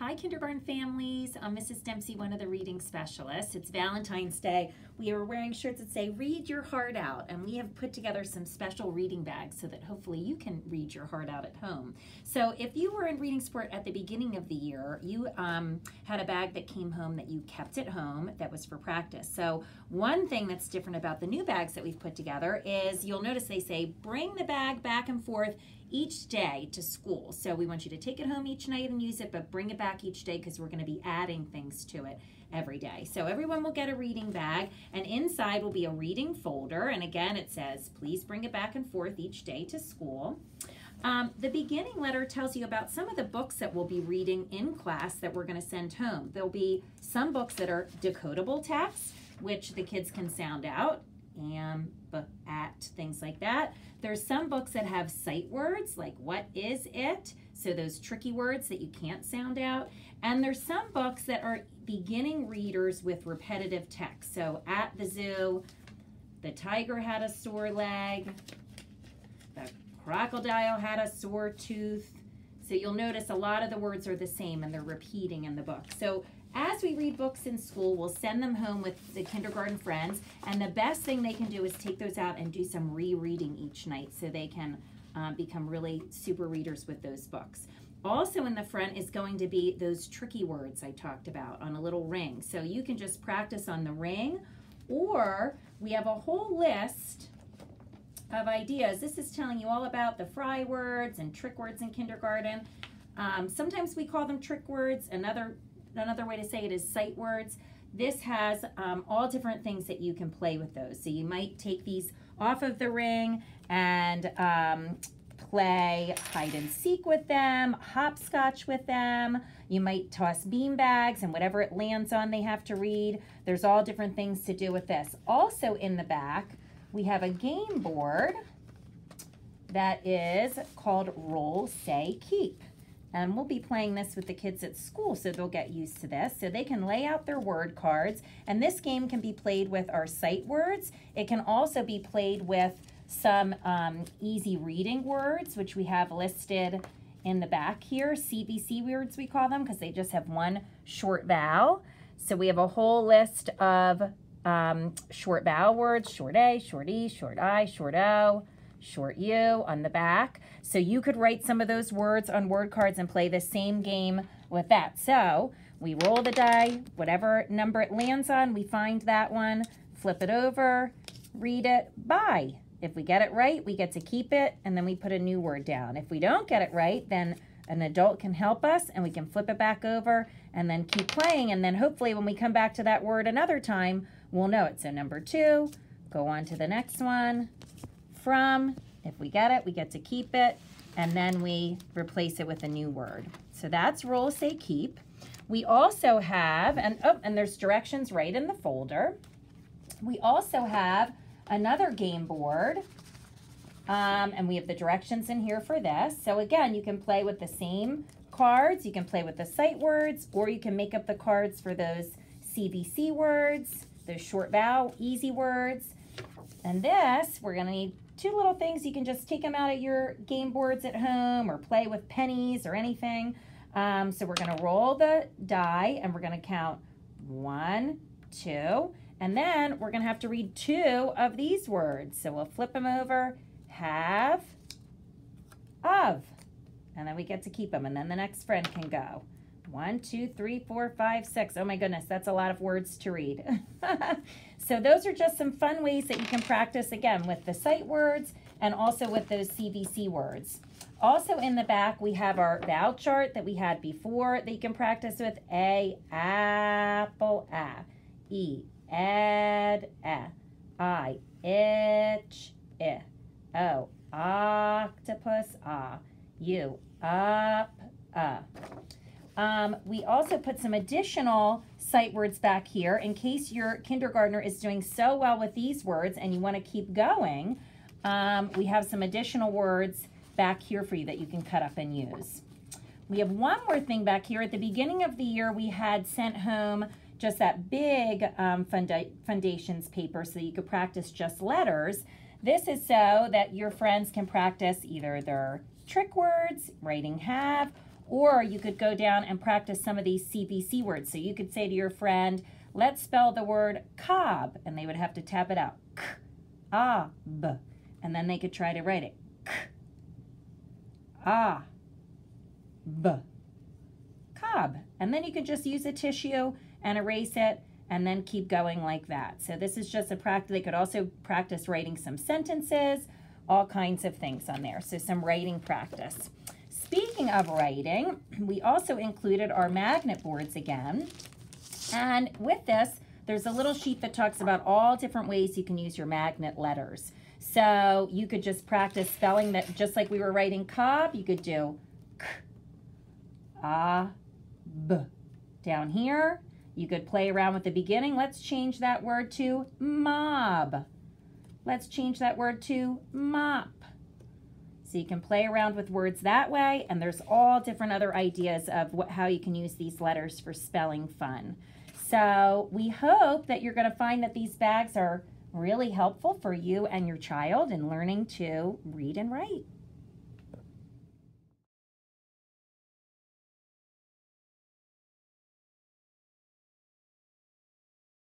Hi, kindergarten families. I'm Mrs. Dempsey, one of the reading specialists. It's Valentine's Day. We are wearing shirts that say, read your heart out. And we have put together some special reading bags so that hopefully you can read your heart out at home. So if you were in reading sport at the beginning of the year, you had a bag that came home that you kept at home that was for practice. So one thing that's different about the new bags that we've put together is you'll notice they say, bring the bag back and forth each day to school. So we want you to take it home each night and use it, but bring it back each day because we're going to be adding things to it every day. So everyone will get a reading bag, and inside will be a reading folder. And again, it says, please bring it back and forth each day to school. The beginning letter tells you about some of the books that we'll be reading in class that we're going to send home. There'll be some books that are decodable text, which the kids can sound out, am, but, at, things like that. There's some books that have sight words, like what is it? So those tricky words that you can't sound out. And there's some books that are beginning readers with repetitive text. So at the zoo, the tiger had a sore leg, the crocodile had a sore tooth. So you'll notice a lot of the words are the same and they're repeating in the book. So as we read books in school, we'll send them home with the kindergarten friends, and the best thing they can do is take those out and do some rereading each night so they can become really super readers with those books. Also in the front is going to be those tricky words I talked about on a little ring. So you can just practice on the ring, or we have a whole list of ideas. This is telling you all about the fry words and trick words in kindergarten. Sometimes we call them trick words. Another way to say it is sight words. This has all different things that you can play with those. So you might take these off of the ring and play hide and seek with them, hopscotch with them. You might toss bean bags, and whatever it lands on they have to read. There's all different things to do with this. Also in the back, we have a game board that is called Roll, Say, Keep. And we'll be playing this with the kids at school, so they'll get used to this. So they can lay out their word cards, and this game can be played with our sight words. It can also be played with some easy reading words, which we have listed in the back here. CVC words, we call them, because they just have one short vowel. So we have a whole list of short vowel words: short A, short E, short I, short O, short U on the back. So you could write some of those words on word cards and play the same game with that. So we roll the die, whatever number it lands on, we find that one, flip it over, read it, bye. If we get it right, we get to keep it, and then we put a new word down. If we don't get it right, then an adult can help us, and we can flip it back over and then keep playing. And then hopefully when we come back to that word another time, we'll know it. So number 2, go on to the next one. From, if we get it, we get to keep it, and then we replace it with a new word. So that's Roll, Say, Keep. We also have, and there's directions right in the folder. We also have another game board, and we have the directions in here for this. So again, you can play with the same cards, you can play with the sight words, or you can make up the cards for those CVC words, those short vowel, easy words. And this, we're gonna need 2 little things. You can just take them out of your game boards at home or play with pennies or anything. So we're gonna roll the die, and we're gonna count 1, 2, and then we're gonna have to read 2 of these words. So we'll flip them over, have, of, and then we get to keep them, and then the next friend can go. 1, 2, 3, 4, 5, 6. Oh my goodness, that's a lot of words to read. So those are just some fun ways that you can practice, again, with the sight words and also with those CVC words. Also in the back, we have our vowel chart that we had before that you can practice with. A, apple, a. E, ed, I, itch, I. O, octopus, U, up, we also put some additional sight words back here in case your kindergartner is doing so well with these words and you want to keep going. We have some additional words back here for you that you can cut up and use. We have one more thing back here. At the beginning of the year, we had sent home just that big foundations paper so that you could practice just letters. This is so that your friends can practice either their trick words, writing have, Or you could go down and practice some of these CBC words. So you could say to your friend, let's spell the word cob, and they would have to tap it out. K-A-B. And then they could try to write it. K-A-B. Cob. And then you could just use a tissue and erase it and then keep going like that. So this is just a practice. They could also practice writing some sentences, all kinds of things on there. So some writing practice. Speaking of writing, we also included our magnet boards again. And with this, there's a little sheet that talks about all different ways you can use your magnet letters. So you could just practice spelling that, just like we were writing cob, you could do k-a-b. Down here, you could play around with the beginning. Let's change that word to mob. Let's change that word to mop. So you can play around with words that way, and there's all different other ideas of how you can use these letters for spelling fun. So we hope that you're going to find that these bags are really helpful for you and your child in learning to read and write.